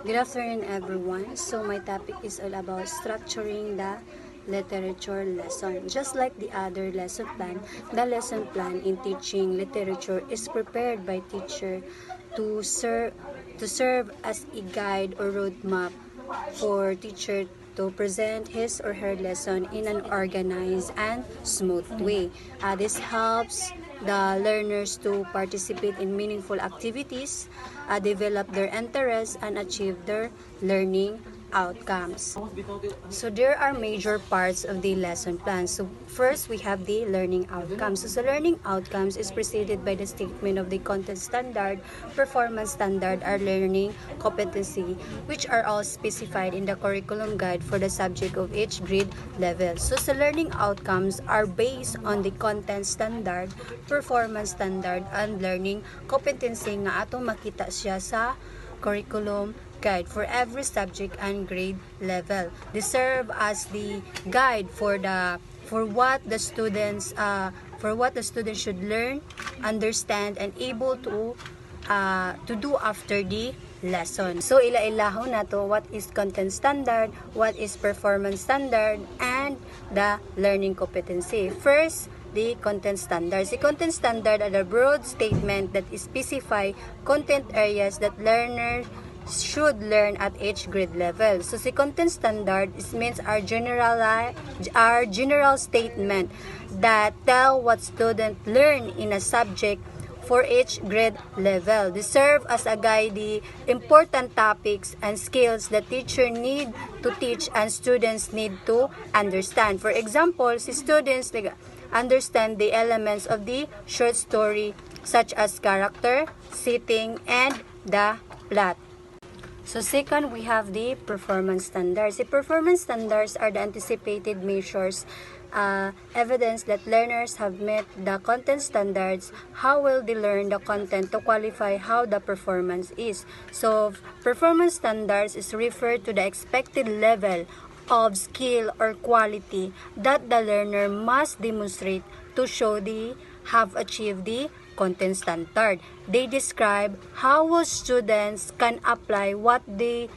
Good afternoon, everyone. So my topic is all about structuring the literature lesson. Just like the other lesson plan, the lesson plan in teaching literature is prepared by teacher to serve as a guide or roadmap for teacher to present his or her lesson in an organized and smooth way. This helps the learners to participate in meaningful activities, develop their interests, and achieve their learning outcomes. So there are major parts of the lesson plan. So first, we have the learning outcomes. So learning outcomes is preceded by the statement of the content standard, performance standard, or learning competency, which are all specified in the curriculum guide for the subject of each grade level. So sa learning outcomes are based on the content standard, performance standard, and learning competency nga atong makita siya sa curriculum guide for every subject and grade level. They serve as the guide for what the students should learn, understand, and able to do after the lesson. So ila-ilaho na to what is content standard, what is performance standard, and the learning competency. First, the content standards. The content standard are the broad statement that specify content areas that learners should learn at each grade level. So si content standard means our general statement that tell what student learn in a subject for each grade level. They serve as a guide the important topics and skills that teacher need to teach and students need to understand. For example, si students understand the elements of the short story such as character, setting, and the plot. So second, we have the performance standards. The performance standards are the anticipated measures, evidence that learners have met the content standards. How will they learn the content to qualify how the performance is? So performance standards is referred to the expected level of skill or quality that the learner must demonstrate to show they have achieved the content standard. They describe how students can apply what they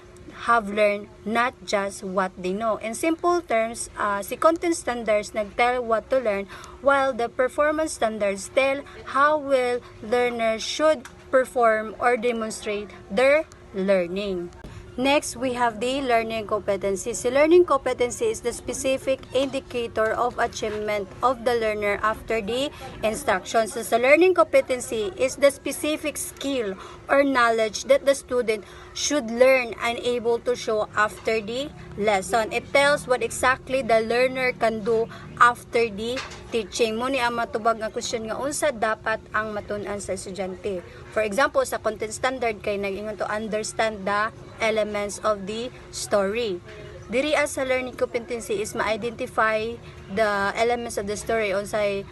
have learned, not just what they know. In simple terms, si content standards nagtell what to learn, while the performance standards tell how well learners should perform or demonstrate their learning. Next, we have the learning competency. So learning competency is the specific indicator of achievement of the learner after the instruction. So learning competency is the specific skill or knowledge that the student should learn and able to show after the lesson. It tells what exactly the learner can do after the teaching. Muni ang matubag nga question nga unsa dapat ang matun-an sa estudyante. For example, sa content standard kay nag-ingon to understand the elements of the story. Diri as sa learning competency is ma-identify the elements of the story unsa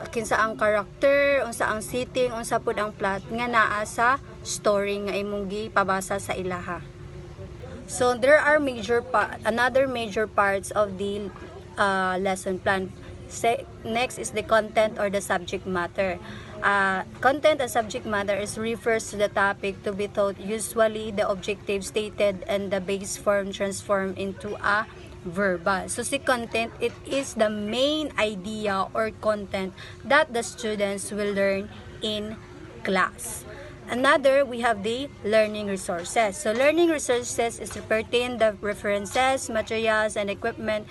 kinsa ang character, unsa ang setting, unsa pud ang plot nga naa sa story nga imong gipabasa sa ilaha. So there are another major parts of the lesson plan. Next is the content or the subject matter. Content and subject matter refers to the topic to be taught, usually the objective stated and the base form transformed into a verbal. So si content, it is the main idea or content that the students will learn in class. Another, we have the learning resources. So learning resources is to pertain the references, materials, and equipment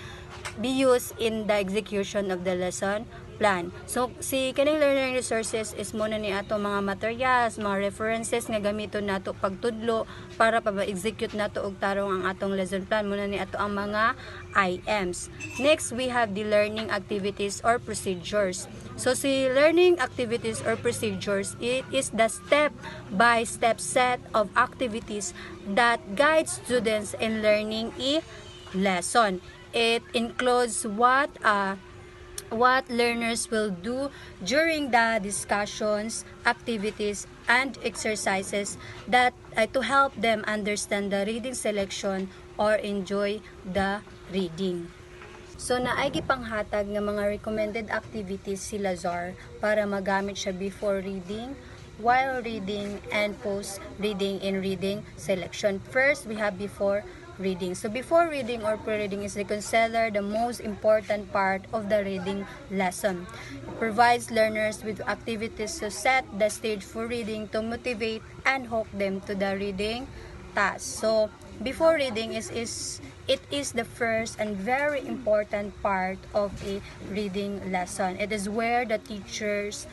be used in the execution of the lesson plan. So si kaning learning resources is muna ni ato mga materials, mga references nga gamiton nato pagtudlo para pa-execute nato og tarong ang atong lesson plan. Muna ni ato ang mga IMs. Next, we have the learning activities or procedures. So si learning activities or procedures, it is the step-by-step set of activities that guide students in learning a lesson. It includes what learners will do during the discussions, activities, and exercises that to help them understand the reading selection or enjoy the reading. So naay gipanghatag nga mga recommended activities si Lazar para magamit siya before reading while reading and post-reading in reading selection. First, we have before reading. So before reading or pre-reading is considered the most important part of the reading lesson. It provides learners with activities to set the stage for reading, to motivate and hook them to the reading task. So before reading it is the first and very important part of a reading lesson. It is where the teachers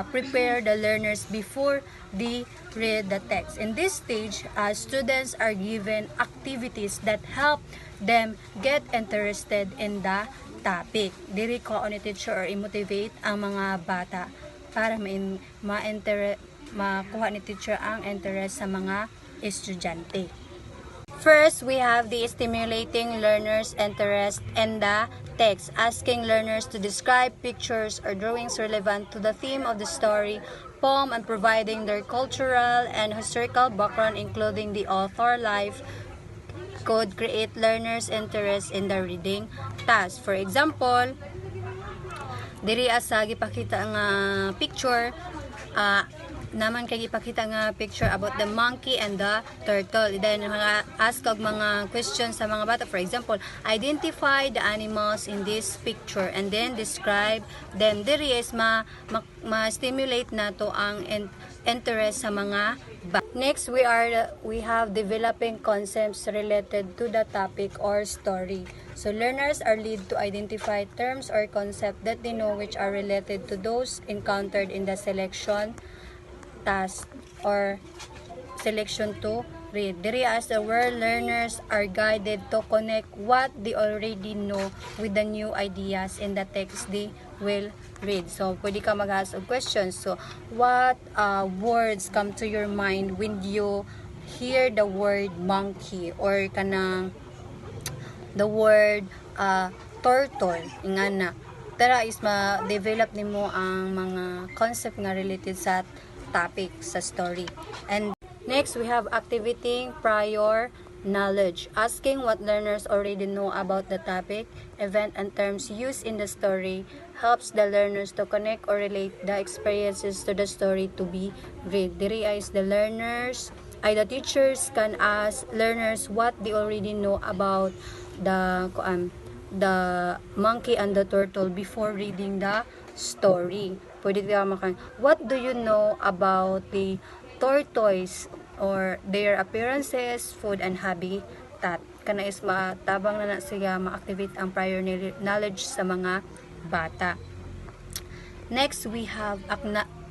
prepare the learners before they read the text. In this stage, students are given activities that help them get interested in the topic. Diri ko ni teacher or i-motivate ang mga bata para makuha ni teacher ang interest sa mga estudyante. First, we have the stimulating learners' interest in the text, asking learners to describe pictures or drawings relevant to the theme of the story, poem, and providing their cultural and historical background, including the author life, could create learners' interest in the reading task. For example, diri asa gipakita nga picture, naman kay ipakita nga picture about the monkey and the turtle. Then mga ask og mga questions sa mga bata. For example, identify the animals in this picture and then describe them. Diri is ma-stimulate nato ang interest sa mga bata. Next, we have developing concepts related to the topic or story. So learners are led to identify terms or concepts that they know which are related to those encountered in the selection task or selection to read. Diri as where learners are guided to connect what they already know with the new ideas in the text they will read. So pwede ka mag-ask of questions. So what words come to your mind when you hear the word monkey or kanang the word turtle? Ingana tara is ma-develop nimo ang mga concept nga related sa topic sa story. And next, we have activating prior knowledge, asking what learners already know about the topic, event, and terms used in the story helps the learners to connect or relate the experiences to the story to be read. Diri is the teachers can ask learners what they already know about the monkey and the turtle before reading the story. Pwede ka what do you know about the tortoise or their appearances, food, and habitat? Kana is matabang na siya ma-activate ang prior knowledge sa mga bata. Next, we have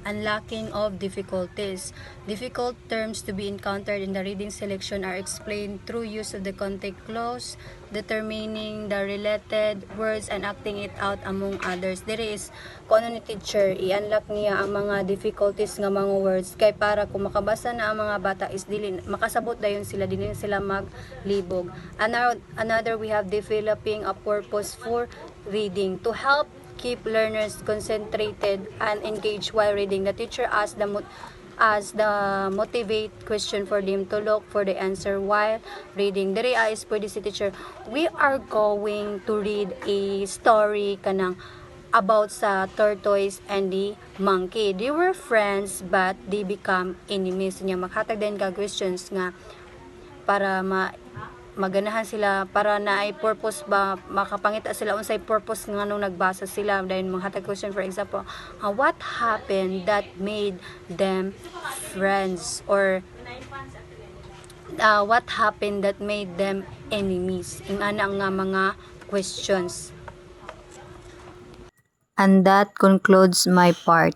unlocking of difficulties. Difficult terms to be encountered in the reading selection are explained through use of the context clause, determining the related words and acting it out among others. There is kung ano ni teacher, i-unlock niya ang mga difficulties nga mga words kay para kung makabasa na ang mga bata is dili makasabot dayon sila dili sila maglibog. Another we have developing a purpose for reading to help keep learners concentrated and engaged while reading. The teacher asks the motivate question for them to look for the answer while reading. Diri is pwede si teacher, we are going to read a story kanang about sa tortoise and the monkey. They were friends but they become enemies. Nya maghatag din ka questions nga para maganahan sila para na ay purpose ba makapangita sila unsay purpose nga nung nagbasa sila. Dahil maghatag question for example, what happened that made them friends or what happened that made them enemies? Ingana nga mga questions. And that concludes my part.